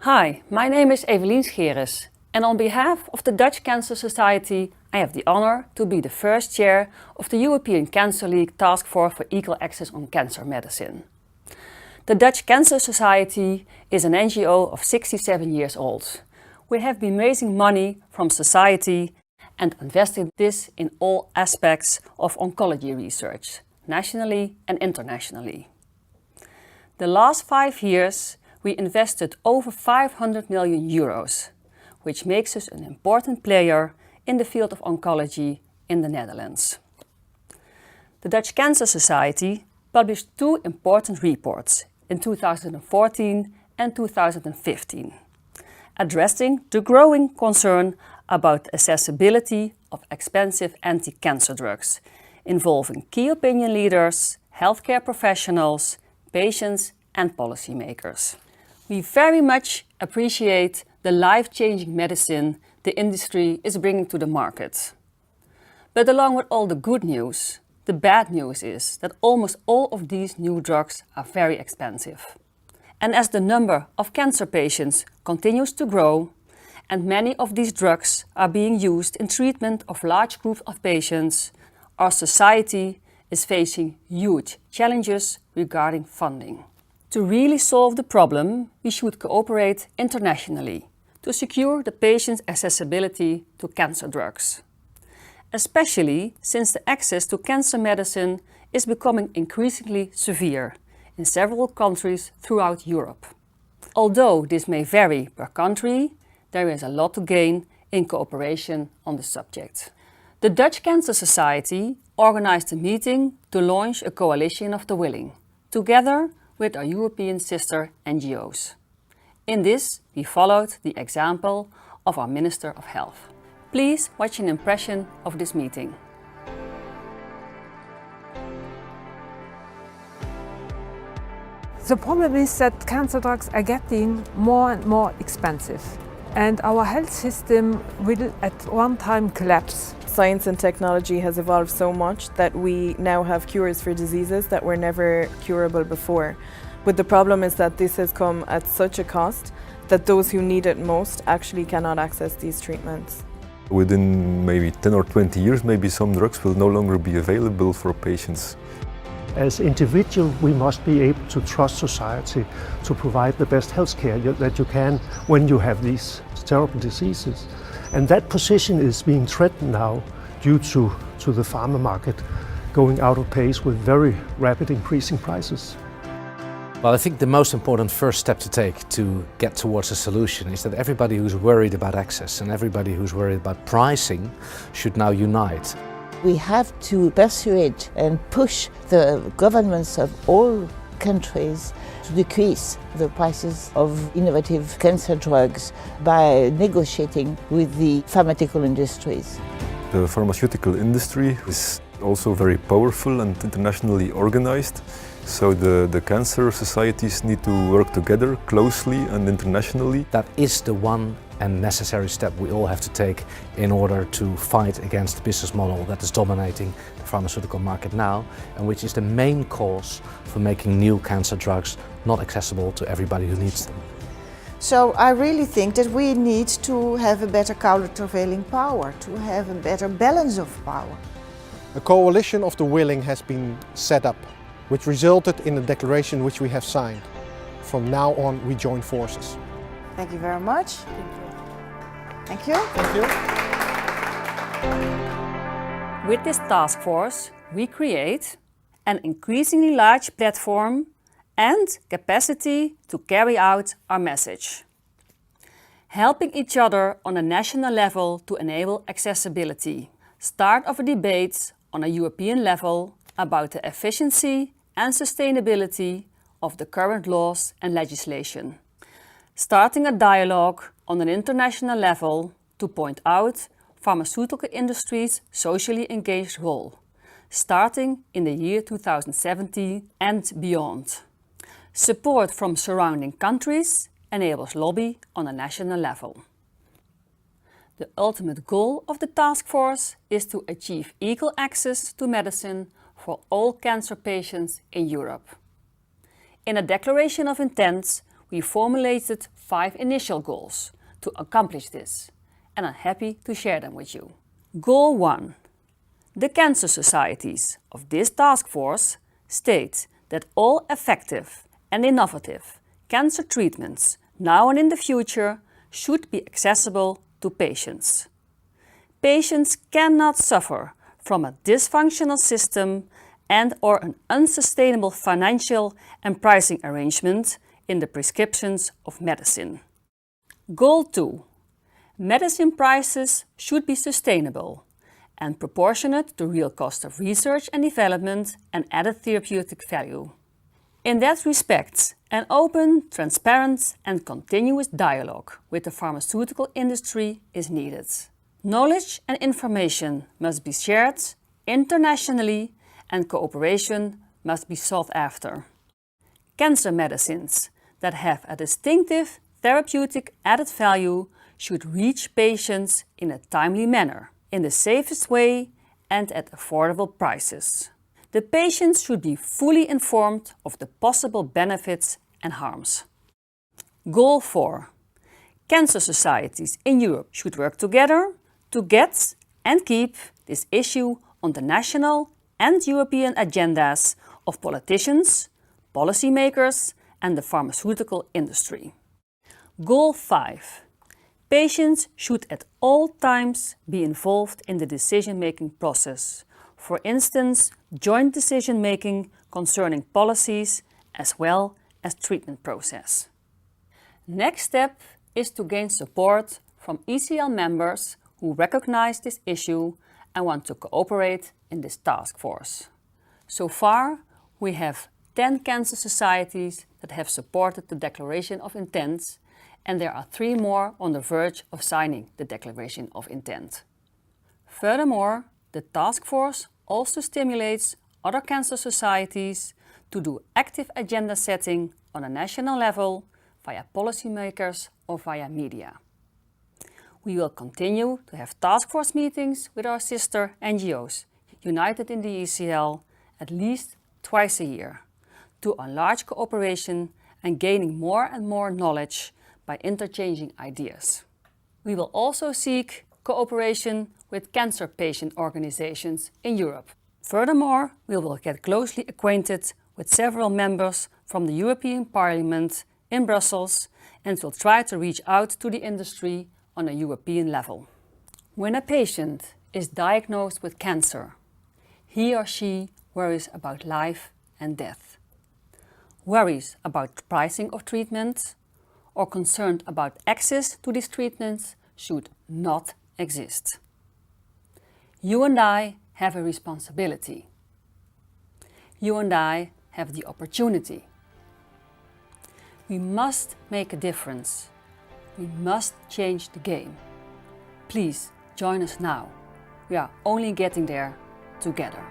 Hi, my name is Evelien Scheres, and on behalf of the Dutch Cancer Society, I have the honor to be the first chair of the European Cancer League Task Force for Equal Access on Cancer Medicine. The Dutch Cancer Society is an NGO of 67 years old. We have been raising money from society and investing this in all aspects of oncology research, nationally and internationally. The last 5 years, we invested over 500 million euros, which makes us an important player in the field of oncology in the Netherlands. The Dutch Cancer Society published 2 important reports in 2014 and 2015, addressing the growing concern about the accessibility of expensive anti-cancer drugs, involving key opinion leaders, healthcare professionals, patients and policymakers. We very much appreciate the life-changing medicine the industry is bringing to the market. But along with all the good news, the bad news is that almost all of these new drugs are very expensive. And as the number of cancer patients continues to grow, and many of these drugs are being used in treatment of large groups of patients, our society is facing huge challenges regarding funding. To really solve the problem, we should cooperate internationally to secure the patient's accessibility to cancer drugs. Especially since the access to cancer medicine is becoming increasingly severe in several countries throughout Europe. Although this may vary per country, there is a lot to gain in cooperation on the subject. The Dutch Cancer Society organized a meeting to launch a coalition of the willing, together with our European sister NGOs. In this, we followed the example of our Minister of Health. Please watch an impression of this meeting. The problem is that cancer drugs are getting more and more expensive, and our health system will at one time collapse. Science and technology has evolved so much that we now have cures for diseases that were never curable before. But the problem is that this has come at such a cost that those who need it most actually cannot access these treatments. Within maybe 10 or 20 years, maybe some drugs will no longer be available for patients. As individuals, we must be able to trust society to provide the best health care that you can when you have these terrible diseases. And that position is being threatened now due to the pharma market going out of pace with very rapid increasing prices. Well, I think the most important first step to take to get towards a solution is that everybody who's worried about access and everybody who's worried about pricing should now unite. We have to persuade and push the governments of all countries to decrease the prices of innovative cancer drugs by negotiating with the pharmaceutical industries. The pharmaceutical industry is also very powerful and internationally organized, so the cancer societies need to work together closely and internationally. That is the one and necessary step we all have to take in order to fight against the business model that is dominating the pharmaceutical market now, and which is the main cause for making new cancer drugs not accessible to everybody who needs them. So I really think that we need to have a better countervailing power, to have a better balance of power. A coalition of the willing has been set up, which resulted in a declaration which we have signed. From now on, we join forces. Thank you very much. Thank you. Thank you. With this task force, we create an increasingly large platform and capacity to carry out our message. Helping each other on a national level to enable accessibility. Start of a debate on a European level about the efficiency and sustainability of the current laws and legislation. Starting a dialogue on an international level to point out pharmaceutical industry's socially engaged role, starting in the year 2017 and beyond. Support from surrounding countries enables lobby on a national level. The ultimate goal of the task force is to achieve equal access to medicine for all cancer patients in Europe. In a declaration of intents, we formulated 5 initial goals to accomplish this, and I'm happy to share them with you. Goal 1. The cancer societies of this task force state that all effective and innovative cancer treatments now and in the future should be accessible to patients. Patients cannot suffer from a dysfunctional system and/or an unsustainable financial and pricing arrangement in the prescriptions of medicine. Goal 2. Medicine prices should be sustainable and proportionate to real cost of research and development and added therapeutic value. In that respect, an open, transparent and continuous dialogue with the pharmaceutical industry is needed. Knowledge and information must be shared internationally and cooperation must be sought after. Cancer medicines that have a distinctive therapeutic added value should reach patients in a timely manner, in the safest way and at affordable prices. The patients should be fully informed of the possible benefits and harms. Goal 4. Cancer societies in Europe should work together to get and keep this issue on the national and European agendas of politicians, policymakers and the pharmaceutical industry. Goal 5. Patients should at all times be involved in the decision-making process. For instance, joint decision-making concerning policies as well as treatment process. Next step is to gain support from ECL members who recognize this issue and want to cooperate in this task force. So far, we have 10 cancer societies that have supported the Declaration of Intent, and there are 3 more on the verge of signing the Declaration of Intent. Furthermore, the task force also stimulates other cancer societies to do active agenda setting on a national level via policymakers or via media. We will continue to have task force meetings with our sister NGOs, united in the ECL, at least twice a year, to enlarge cooperation and gaining more and more knowledge by interchanging ideas. We will also seek cooperation with cancer patient organizations in Europe. Furthermore, we will get closely acquainted with several members from the European Parliament in Brussels and will try to reach out to the industry on a European level. When a patient is diagnosed with cancer, he or she worries about life and death, worries about pricing of treatments, or concerned about access to these treatments should not exist. You and I have a responsibility. You and I have the opportunity. We must make a difference. We must change the game. Please join us now. We are only getting there together.